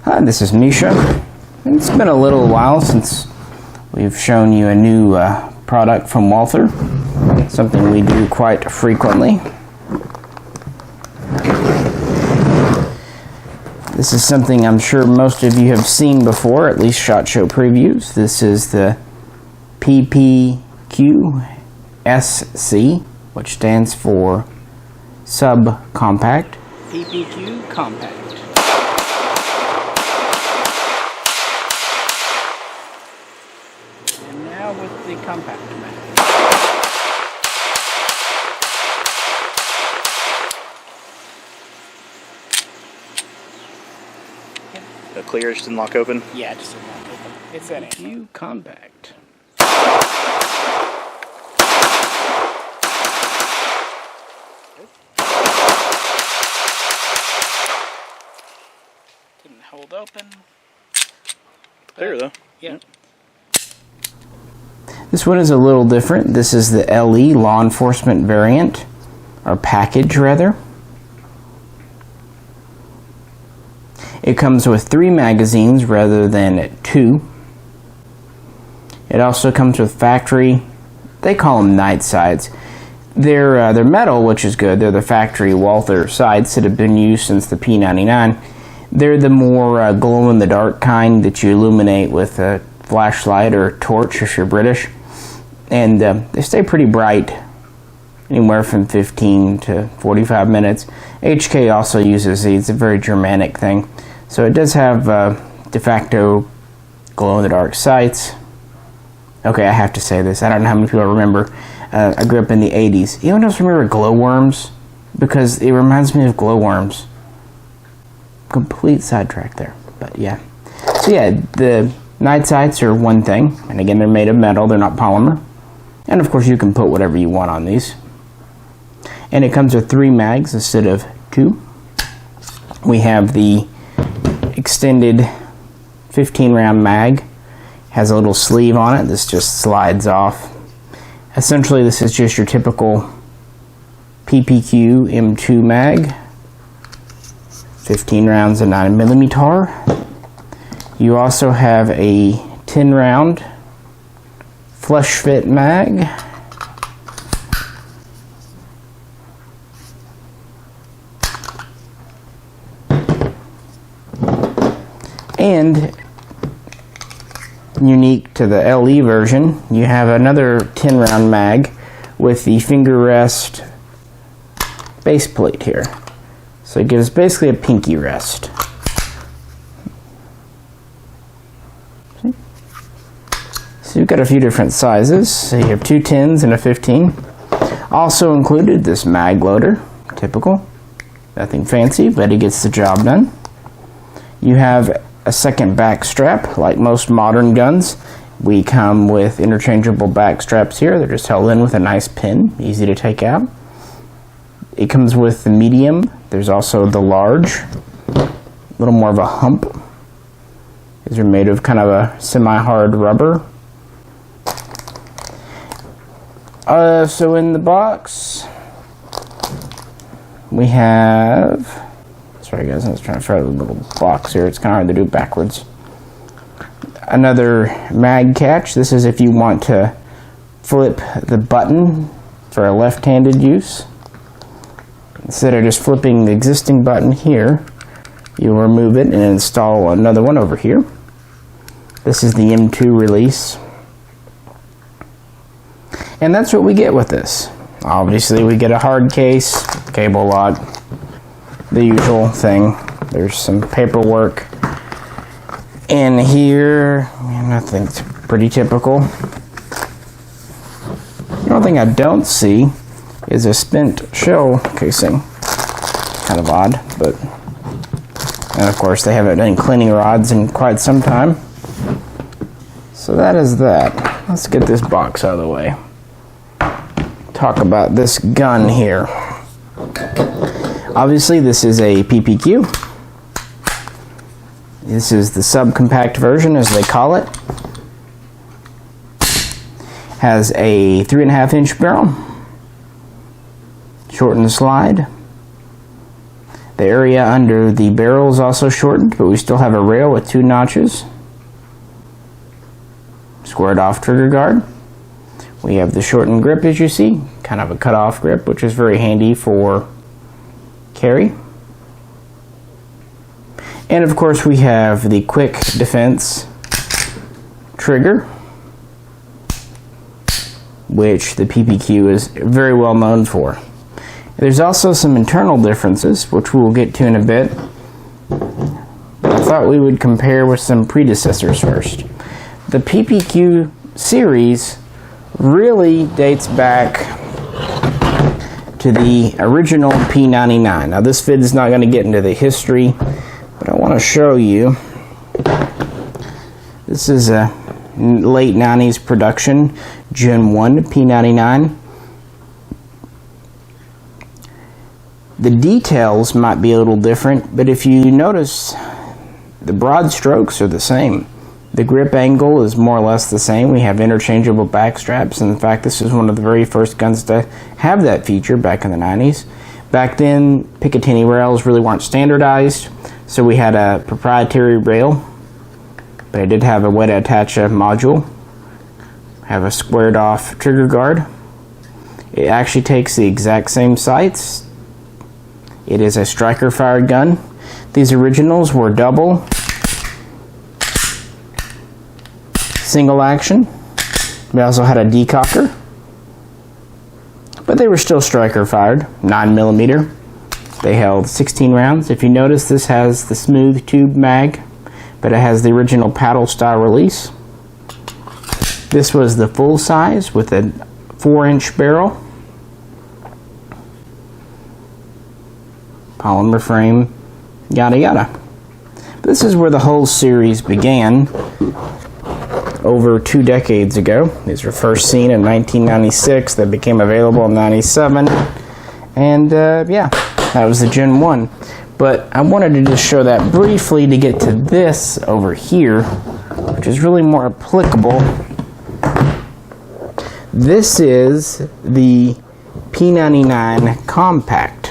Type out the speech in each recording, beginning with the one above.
Hi, this is Misha. It's been a little while since we've shown you a new product from Walther, something we do quite frequently. This is something I'm sure most of you have seen before, at least SHOT Show previews. This is the PPQ SC, which stands for Subcompact. PPQ Compact. And now with the compact mag. The clear just didn't lock open? Yeah, just didn't lock open. It's an PPQ Compact. Didn't hold open. Clear though. Yep. This one is a little different. This is the LE law enforcement variant, or package rather. It comes with 3 magazines rather than 2. It also comes with factory, they call them night sights. They're metal, which is good. They're the factory Walther sights that have been used since the P99. They're the more glow-in-the-dark kind that you illuminate with a flashlight or a torch if you're British. And they stay pretty bright, anywhere from 15 to 45 minutes. HK also uses these. It's a very Germanic thing. So it does have de facto glow-in-the-dark sights. Okay, I have to say this. I don't know how many people remember. I grew up in the 80s. Anyone else remember glowworms? Because it reminds me of glowworms. Complete sidetrack there, but yeah. So yeah, the night sights are one thing, and again, they're made of metal, they're not polymer. And of course, you can put whatever you want on these. And it comes with 3 mags instead of 2. We have the extended 15-round mag. Has a little sleeve on it. This just slides off. Essentially, this is just your typical PPQ M2 mag. 15 rounds of 9mm. You also have a 10-round flush fit mag. And unique to the LE version, you have another 10-round mag with the finger rest base plate here. So it gives basically a pinky rest. See? So you've got a few different sizes. So you have 2 10s and a 15. Also included this mag loader, typical. Nothing fancy, but it gets the job done. You have a second back strap, like most modern guns. We come with interchangeable back straps here. They're just held in with a nice pin, easy to take out. It comes with the medium. There's also the large, a little more of a hump. These are made of kind of a semi-hard rubber. So in the box, we have, sorry guys, I was trying to throw the little box here. It's kind of hard to do backwards. Another mag catch. This is if you want to flip the button for a left-handed use. Instead of just flipping the existing button here, you'll remove it and install another one over here. This is the M2 release. And that's what we get with this. Obviously, we get a hard case, cable lock, the usual thing. There's some paperwork in here. Nothing's pretty typical. The only thing I don't see is a spent shell casing. Kind of odd, but, and of course they haven't done cleaning rods in quite some time. So that is that. Let's get this box out of the way. Talk about this gun here. Obviously this is a PPQ. This is the subcompact version, as they call it. Has a 3.5-inch barrel. Shorten the slide. The area under the barrel is also shortened, but we still have a rail with 2 notches. Squared off trigger guard. We have the shortened grip, as you see, kind of a cut-off grip, which is very handy for carry. And of course we have the quick defense trigger, which the PPQ is very well known for. There's also some internal differences, which we will get to in a bit. I thought we would compare with some predecessors first. The PPQ series really dates back to the original P99. Now this vid is not going to get into the history, but I want to show you. This is a late 90s production, Gen 1 P99. The details might be a little different, but if you notice, the broad strokes are the same. The grip angle is more or less the same. We have interchangeable back straps, and in fact this is one of the very first guns to have that feature back in the 90s. Back then, Picatinny rails really weren't standardized, so we had a proprietary rail, but I did have a way to attach a module. Have a squared off trigger guard. It actually takes the exact same sights. It is a striker fired gun. These originals were double, single action. We also had a decocker, but they were still striker fired, 9mm. They held 16 rounds. If you notice, this has the smooth tube mag, but it has the original paddle style release. This was the full size with a 4-inch barrel, polymer frame, yada yada. This is where the whole series began over 2 decades ago. These were first seen in 1996. They became available in 97, and yeah, that was the Gen 1. But I wanted to just show that briefly to get to this over here, which is really more applicable. This is the P99 Compact.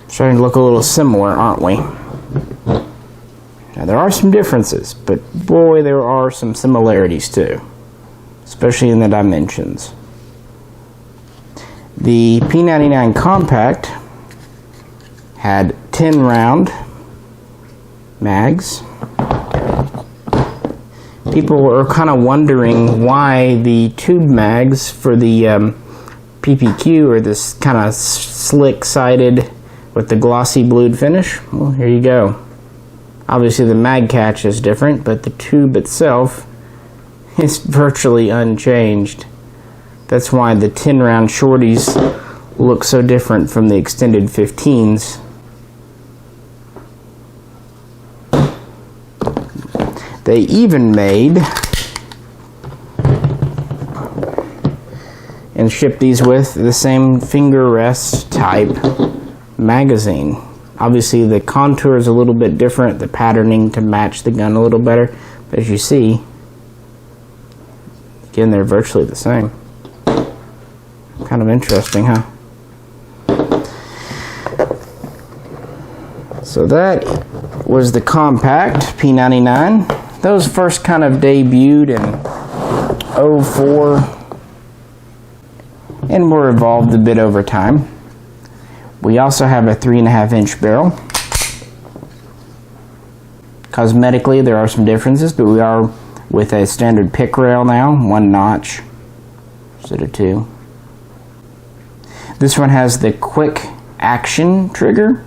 Starting to look a little similar, aren't we? Now there are some differences, but boy, there are some similarities too, especially in the dimensions. The P99 Compact had 10 round mags. People were kind of wondering why the tube mags for the PPQ are this kind of slick sided with the glossy blued finish. Well, here you go. Obviously the mag catch is different, but the tube itself is virtually unchanged. That's why the 10 round shorties look so different from the extended 15s. They even made and shipped these with the same finger rest type magazine. Obviously the contour is a little bit different, the patterning to match the gun a little better, but as you see, again, they're virtually the same. Kind of interesting, huh? So that was the Compact P99. Those first kind of debuted in 04 and were evolved a bit over time. We also have a 3.5-inch barrel. Cosmetically, there are some differences, but we are with a standard pick rail now, 1 notch instead of 2. This one has the quick action trigger,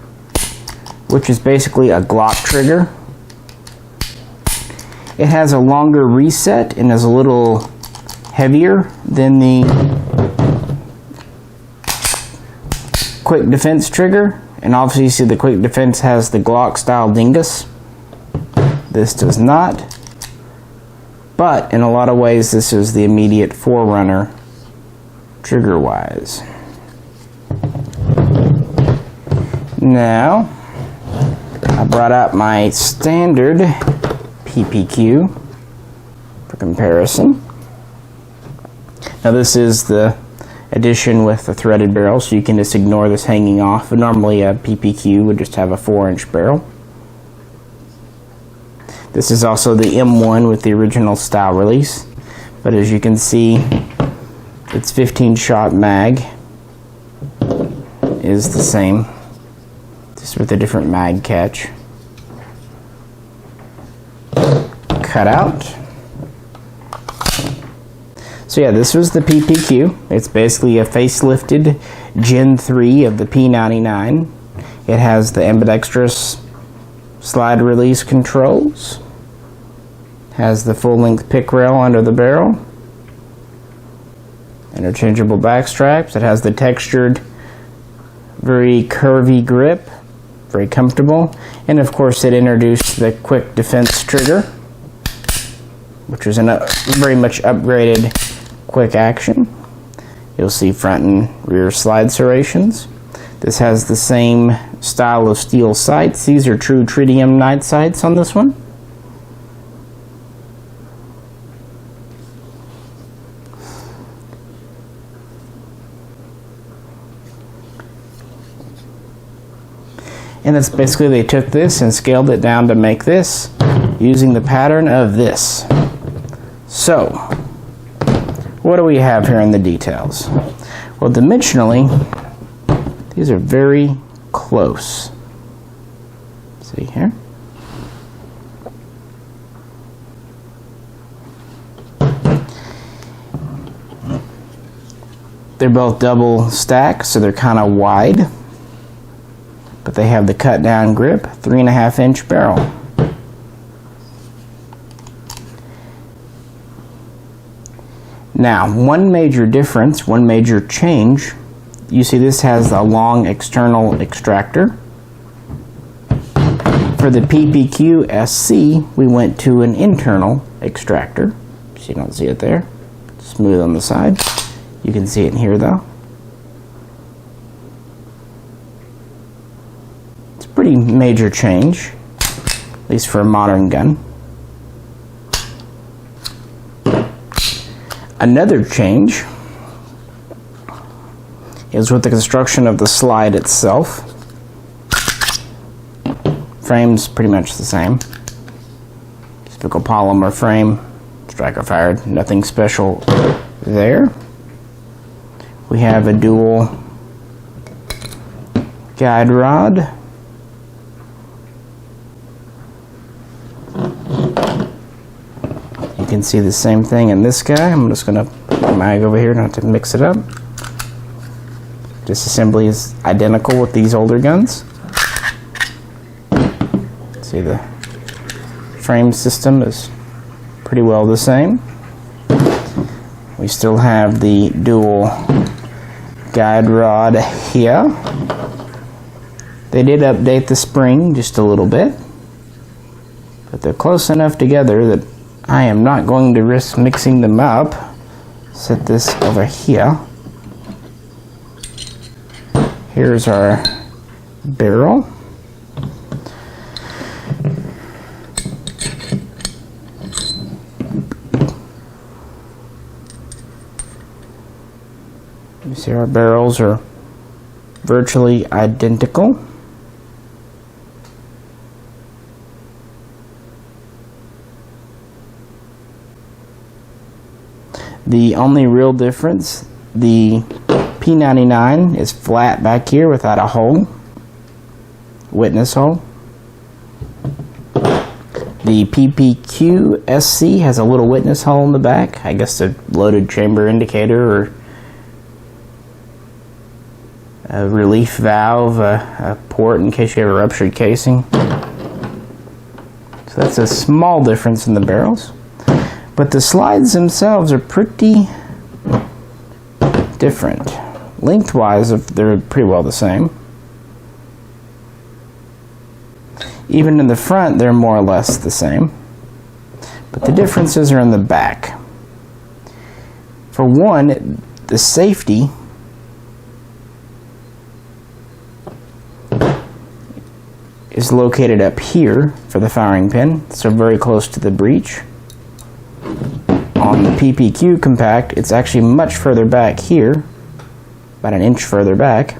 which is basically a Glock trigger. It has a longer reset and is a little heavier than the quick defense trigger, and obviously you see the quick defense has the Glock style dingus. This does not, but in a lot of ways this is the immediate forerunner trigger wise. Now I brought out my standard PPQ for comparison. Now this is the addition with the threaded barrel, so you can just ignore this hanging off. Normally a PPQ would just have a 4-inch barrel. This is also the M1 with the original style release, but as you can see, its 15-shot mag is the same, just with a different mag catch. Cut out. So yeah, this was the PPQ. It's basically a facelifted Gen 3 of the P99. It has the ambidextrous slide release controls, has the full-length pick rail under the barrel, interchangeable back straps. It has the textured, very curvy grip, very comfortable, and of course it introduced the quick defense trigger, which is a very much upgraded quick action. You'll see front and rear slide serrations. This has the same style of steel sights. These are true tritium night sights on this one. And it's basically, they took this and scaled it down to make this using the pattern of this. So, what do we have here in the details? Well, dimensionally, these are very close. See here? They're both double stacked, so they're kind of wide, but they have the cut down grip, 3.5-inch barrel. Now, one major difference, one major change, you see this has a long external extractor. For the PPQ SC, we went to an internal extractor. So you don't see it there. Smooth on the side. You can see it in here though. It's a pretty major change, at least for a modern gun. Another change is with the construction of the slide itself. Frame's pretty much the same. Typical polymer frame, striker fired, nothing special there. We have a dual guide rod. You can see the same thing in this guy. I'm just going to put the mag over here not to mix it up. Disassembly is identical with these older guns. See, the frame system is pretty well the same. We still have the dual guide rod here. They did update the spring just a little bit, but they're close enough together that I am not going to risk mixing them up. Set this over here. Here's our barrel. You see our barrels are virtually identical. The only real difference, the P99 is flat back here without a hole, witness hole. The PPQ SC has a little witness hole in the back, I guess a loaded chamber indicator or a relief valve, a port in case you have a ruptured casing. So that's a small difference in the barrels. But the slides themselves are pretty different. Lengthwise, they're pretty well the same. Even in the front, they're more or less the same. But the differences are in the back. For one, the safety is located up here for the firing pin, so very close to the breech. On the PPQ Compact, it's actually much further back here about an inch further back.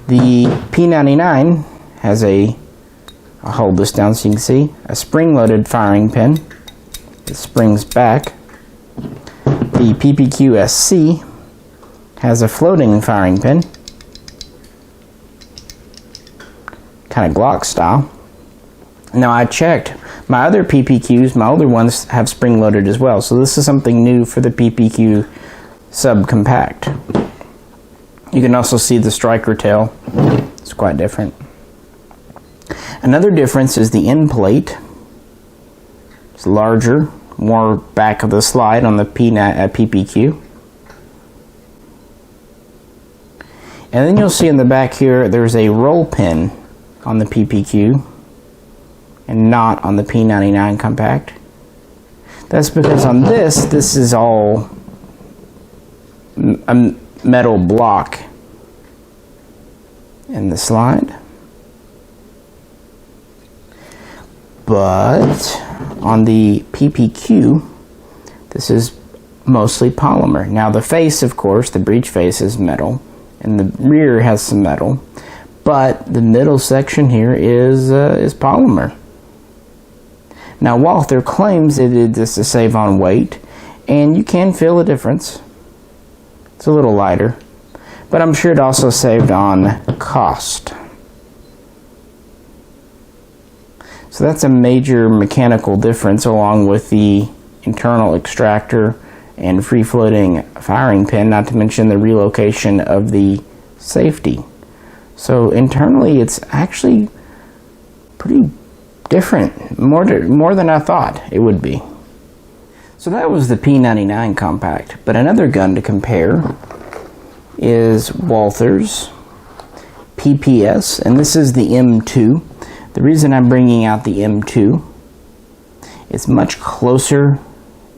The P99 has I'll hold this down so you can see, a spring-loaded firing pin. It springs back. The PPQ SC has a floating firing pin, kind of Glock style. Now I checked, my other PPQs, my older ones, have spring-loaded as well, so this is something new for the PPQ Subcompact. You can also see the striker tail. It's quite different. Another difference is the end plate. It's larger, more back of the slide on the PPQ. And then you'll see in the back here there's a roll pin on the PPQ and not on the P99 Compact. That's because on this is all a metal block in the slide. But on the PPQ, this is mostly polymer. Now the face, of course, the breech face is metal, and the rear has some metal, but the middle section here is polymer. Now Walther claims they did this to save on weight, and you can feel the difference. It's a little lighter, but I'm sure it also saved on cost. So that's a major mechanical difference, along with the internal extractor and free-floating firing pin, not to mention the relocation of the safety. So internally it's actually pretty different, more than I thought it would be. So that was the P99 Compact, but another gun to compare is Walther's PPS, and this is the M2. The reason I'm bringing out the M2, it's much closer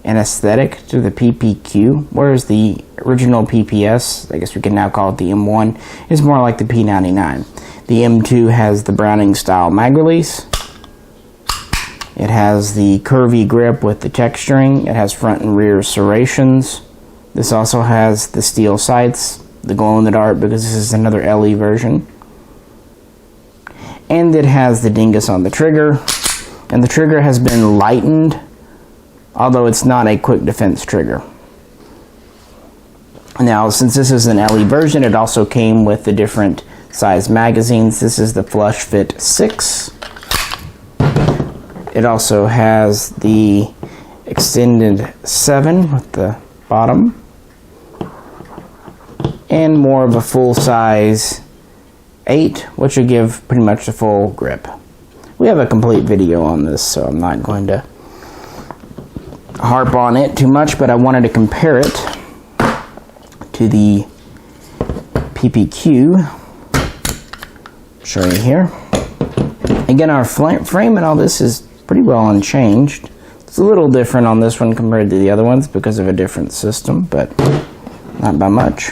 in aesthetic to the PPQ, whereas the original PPS, I guess we can now call it the M1, is more like the P99. The M2 has the Browning style mag release. It has the curvy grip with the texturing. It has front and rear serrations. This also has the steel sights, the glow in the dark, because this is another LE version. And it has the dingus on the trigger, and the trigger has been lightened, although it's not a quick defense trigger. Now, since this is an LE version, it also came with the different size magazines. This is the Flush Fit 6. It also has the extended 7 with the bottom, and more of a full size 8, which will give pretty much the full grip. We have a complete video on this, so I'm not going to harp on it too much, but I wanted to compare it to the PPQ. Show you here. Again, our frame and all this is pretty well unchanged. It's a little different on this one compared to the other ones because of a different system, but not by much.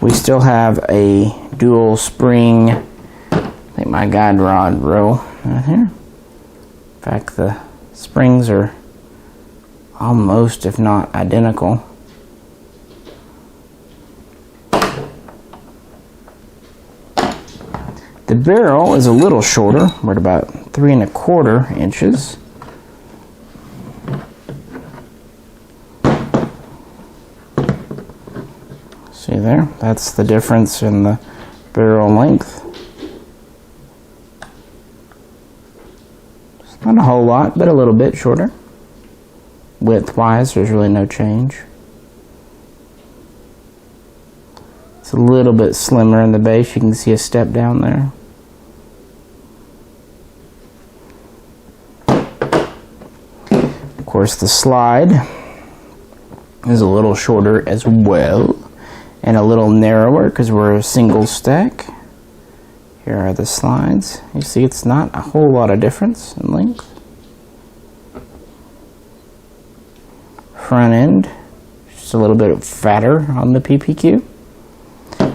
We still have a dual spring, I think my guide rod row right here. In fact, the springs are almost, if not identical. The barrel is a little shorter. We're at about 3 1/4 inches. See there? That's the difference in the barrel length. It's not a whole lot, but a little bit shorter. Width-wise, there's really no change. It's a little bit slimmer in the base. You can see a step down there. Of course, the slide is a little shorter as well, and a little narrower because we're a single stack. Here are the slides. You see it's not a whole lot of difference in length. Front end, just a little bit fatter on the PPQ.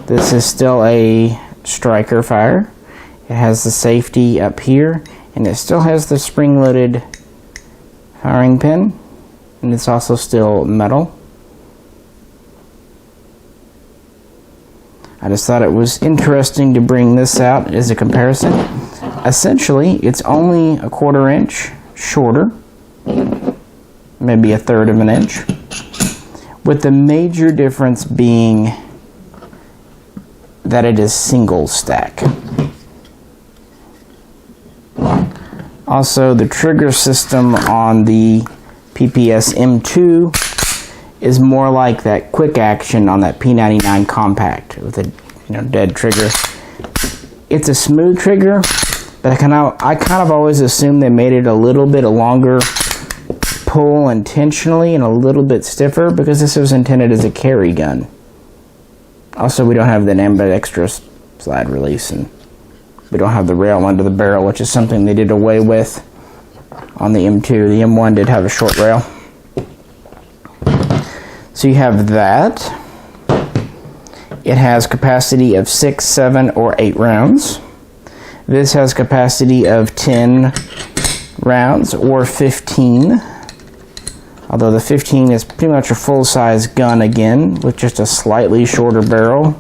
This is still a striker fire. It has the safety up here, and it still has the spring-loaded firing pin, and it's also still metal. I just thought it was interesting to bring this out as a comparison. Essentially, it's only a 1/4 inch shorter, maybe 1/3 of an inch, with the major difference being that it is single stack. Also, the trigger system on the PPS M2 is more like that quick action on that P99 Compact with a dead trigger. It's a smooth trigger, but I kind of always assumed they made it a little bit longer pull intentionally and a little bit stiffer because this was intended as a carry gun. Also, we don't have the ambidextrous slide release, and we don't have the rail under the barrel, which is something they did away with on the M2. The M1 did have a short rail. So you have that. It has capacity of 6, 7, or 8 rounds. This has capacity of 10 rounds or 15. Although the 15 is pretty much a full-size gun again, with just a slightly shorter barrel.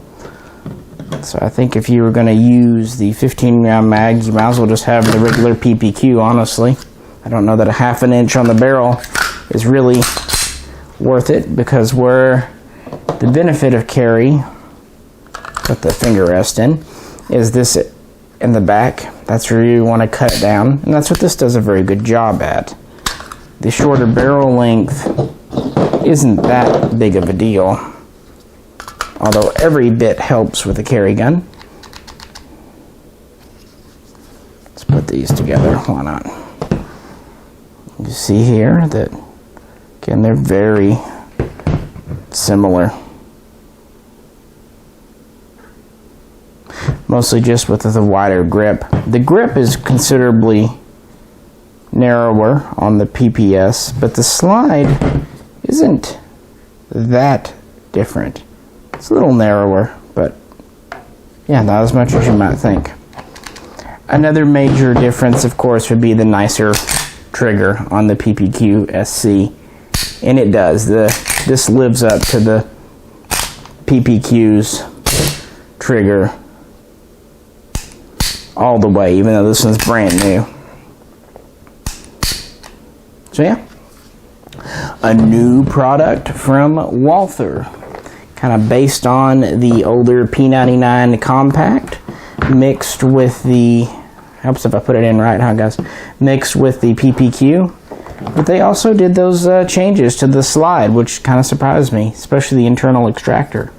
So I think if you were going to use the 15-round mag, you might as well just have the regular PPQ, honestly. I don't know that a 1/2 inch on the barrel is really worth it, because where the benefit of carry, put the finger rest in, is this in the back. That's where you want to cut it down, and that's what this does a very good job at. The shorter barrel length isn't that big of a deal, although every bit helps with a carry gun. Let's put these together, why not? You see here that, again, they're very similar. Mostly just with the wider grip. The grip is considerably narrower on the PPS, but the slide isn't that different. It's a little narrower, but yeah, not as much as you might think. Another major difference, of course, would be the nicer trigger on the PPQ SC, and it does. This lives up to the PPQ's trigger all the way, even though this one's brand new. So yeah, a new product from Walther, kind of based on the older P99 Compact, mixed with the, helps if I put it in right, huh guys, mixed with the PPQ. But they also did those changes to the slide, which kind of surprised me, especially the internal extractor.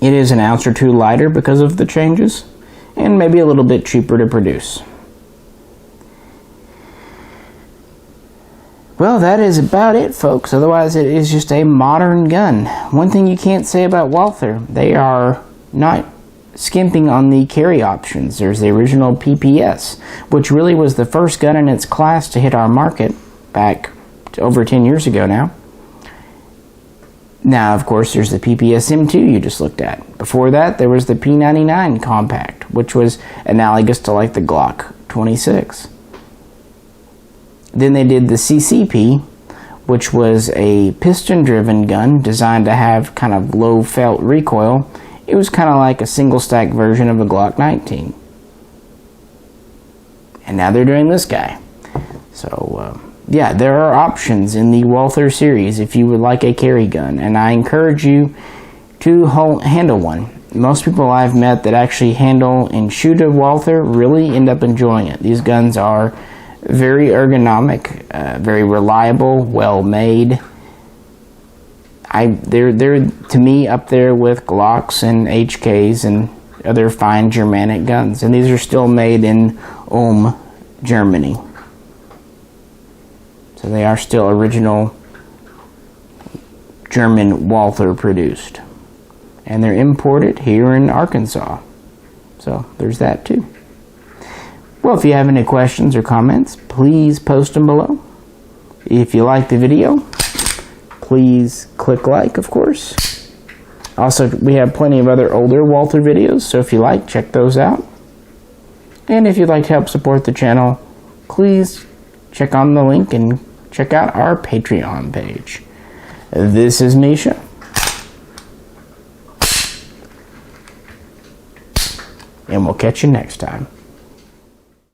It is an ounce or 2 lighter because of the changes, and maybe a little bit cheaper to produce. Well, that is about it, folks. Otherwise, it is just a modern gun. One thing you can't say about Walther, they are not skimping on the carry options. There's the original PPS, which really was the first gun in its class to hit our market back over 10 years ago now. Now, of course, there's the PPS M2 you just looked at. Before that, there was the P99 Compact, which was analogous to like the Glock 26. Then they did the CCP, which was a piston-driven gun designed to have kind of low felt recoil. It was kind of like a single-stack version of a Glock 19. And now they're doing this guy. So, yeah, there are options in the Walther series if you would like a carry gun, and I encourage you to handle one. Most people I've met that actually handle and shoot a Walther really end up enjoying it. These guns are very ergonomic, very reliable, well made. They're to me up there with Glocks and HKs and other fine Germanic guns, and these are still made in Ulm, Germany. So they are still original German Walther produced, and they're imported here in Arkansas. So there's that too. Well, if you have any questions or comments, please post them below. If you like the video, please click like, of course. Also, we have plenty of other older Walther videos, so if you like, check those out. And if you'd like to help support the channel, please check on the link and check out our Patreon page. This is Misha. and we'll catch you next time.